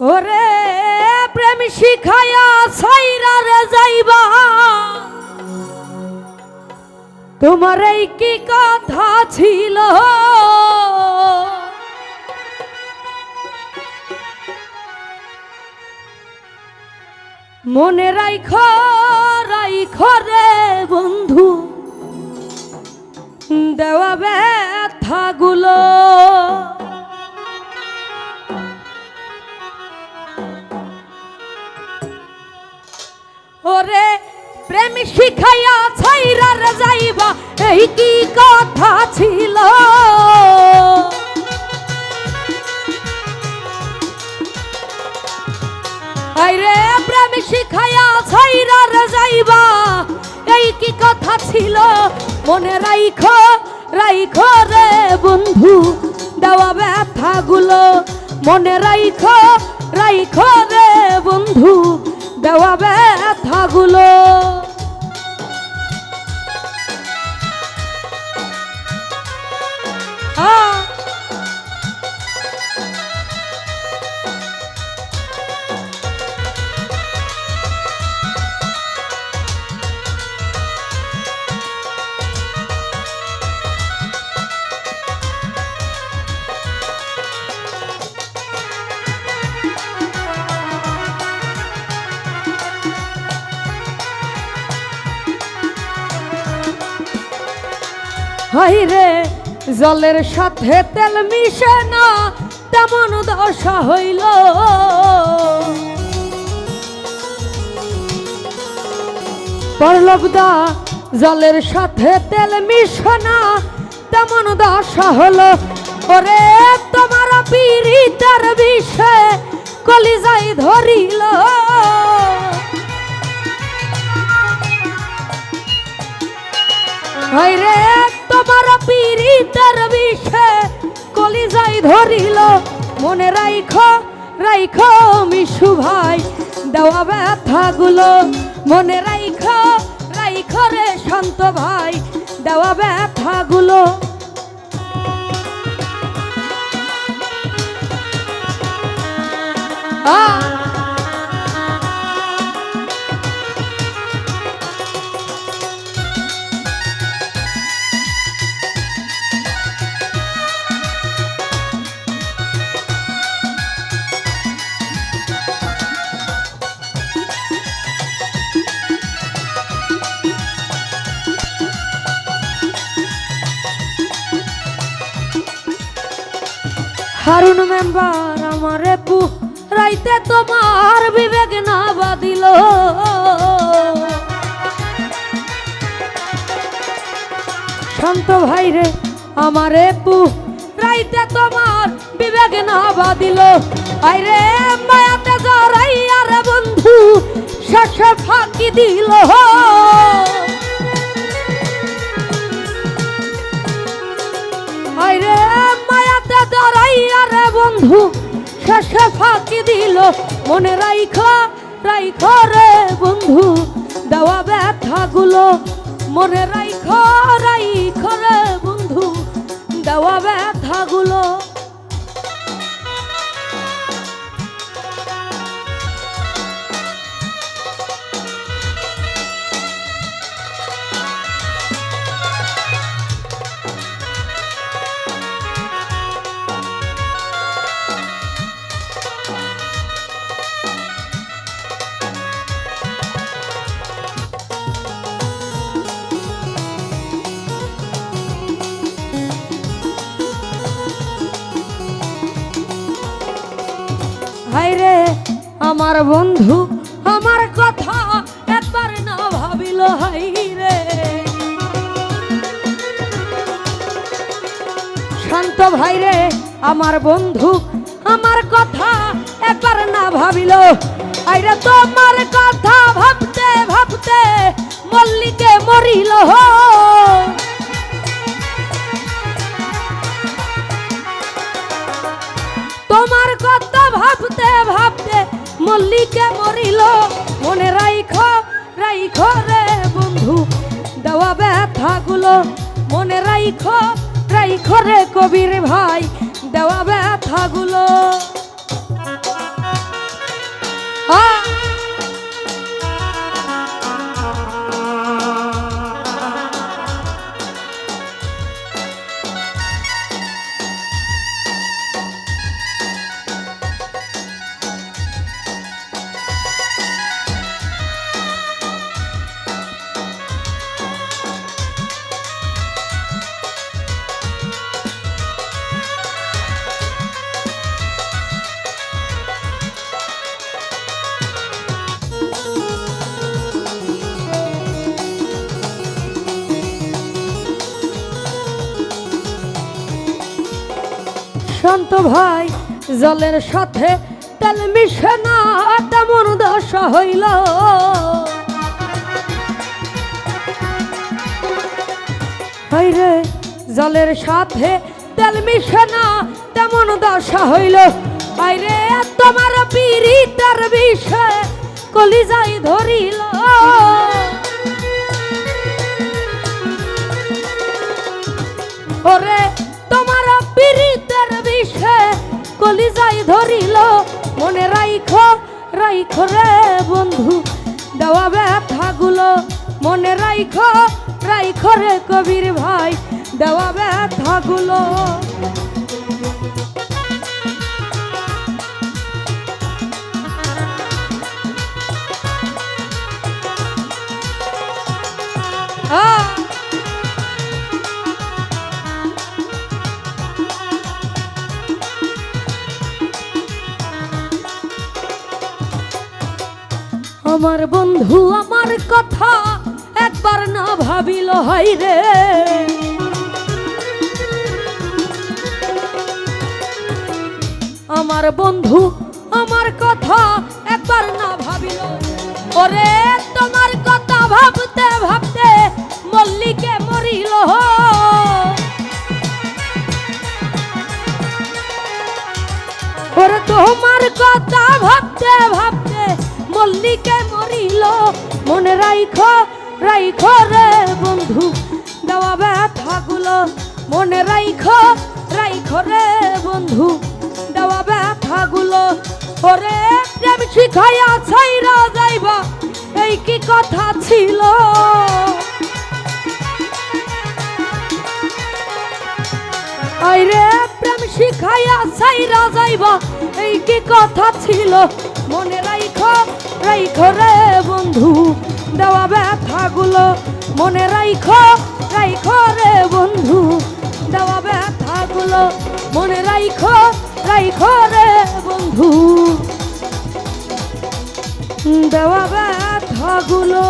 ওরে প্রেম শিখায়া ছাইরা রে যাইবা, তোমার এই কি কথা ছিল? মনে রাইখো রাইখো রে বন্ধু, দেওয়া ব্যথাগুলো। ওরে প্রেম শিখাইয়া ছাইরা রে যাইবা, এই কি কথা ছিল? আইরে প্রেম শিখাইয়া ছাইরা রে যাইবা, এই কি কথা ছিল? মনে রাইখো রাইখো রে বন্ধু, দেওয়া ব্যথাগুলো। মনে রাইখো রাইখো রে বন্ধু, দেওয়া ব্যথাগুলো। হাইরে জলের সাথে তেল মিশে না, তেমন দশা হইল। পরলবদা জলের সাথে তেল মিশে না, তেমন দশা হলো। ওরে তোমার পীড়িতার বিষে কলিজাই ধরিল। হাইরে তোমার পীড়িতার বিষে কলিজাই ধরিল। মনে রাইখো রাইখো মিশু ভাই, দেওয়া ব্যথাগুলো। মনে রাইখো রাইখো রে শান্ত ভাই, দেওয়া ব্যথাগুলো। হারুন মেম্বার আমারে রাইতে তোমার বিবেক না বাদিল। শান্ত ভাইরে আমারে রাইতে তোমার বিবেক না বাদিল। আইরে মায়াতে জড়াইয়া রে বন্ধু, শেষে ফাঁকি দিল। আইরে মায়াতে জড়াইয়া রে বন্ধু, শেষে ফাঁকি দিল। মনে রাইখো রাইখো রে বন্ধু, দেওয়া ব্যথাগুলো। মনে রাইখো রাইখো রে বন্ধু, দেওয়া ব্যথাগুলো। হাইরে আমার বন্ধু আমার কথা একবার না ভাবিল। হাইরে শান্ত ভাইরে আমার বন্ধু আমার কথা একবার না ভাবিল। আইরে তোমার কথা ভাবতে ভাবতে মল্লিকে মরিল। তোমার কথা ভাবতে ভাবতে মল্লিকে মরিল। মনে রাইখো রাইখো রে বন্ধু, দেওয়া ব্যথাগুলো। মনে রাইখো রাইখো রে কবির ভাই, দেওয়া ব্যথাগুলো। বলতো ভাই জলের সাথে তেল মিশে না তেমন দশা হইল। হায়রে জলের সাথে তেল মিশে না তেমন দশা হইল। হায়রে তোমার পীড়িতের বিষে কলিজায় ধরিল। ওরে তোমার পীড়িতের বিষে কলিজায় ধরিল। মনে রাইখো রাইখো রে বন্ধু দেওয়া ব্যথাগুলো, মনে রাইখো রাইখো রে কবির ভাই দেওয়া ব্যথাগুলো। আমার বন্ধু আমার কথা একবার না ভাবিল হায়রে। আমার বন্ধু আমার কথা একবার না ভাবিল। ওরে তোমার কথা ভাবতে ভাবতে মল্লিকে মরিল। ওরে তোমার কথা ভাবতে ভাবতে মল্লিকে মরিল। মনে রাইখো রাইখো রে বন্ধু দেওয়া ব্যথাগুলো, মনে রাইখো রাইখো রে বন্ধু দেওয়া ব্যথাগুলো। ওরে প্রেম শিখাইয়া ছাইরা যাইবা এই কি কথা ছিল। আইরে প্রেম শিখাইয়া ছাইরা যাইবা এই কি কথা ছিল। মনে রাইখো রাইখো রে বন্ধু দেওয়া ব্যথাগুলো, মনে রাইখো রাইখো রে বন্ধু দেওয়া ব্যথাগুলো, মনে রাইখো রাইখো রে বন্ধু দেওয়া ব্যথাগুলো।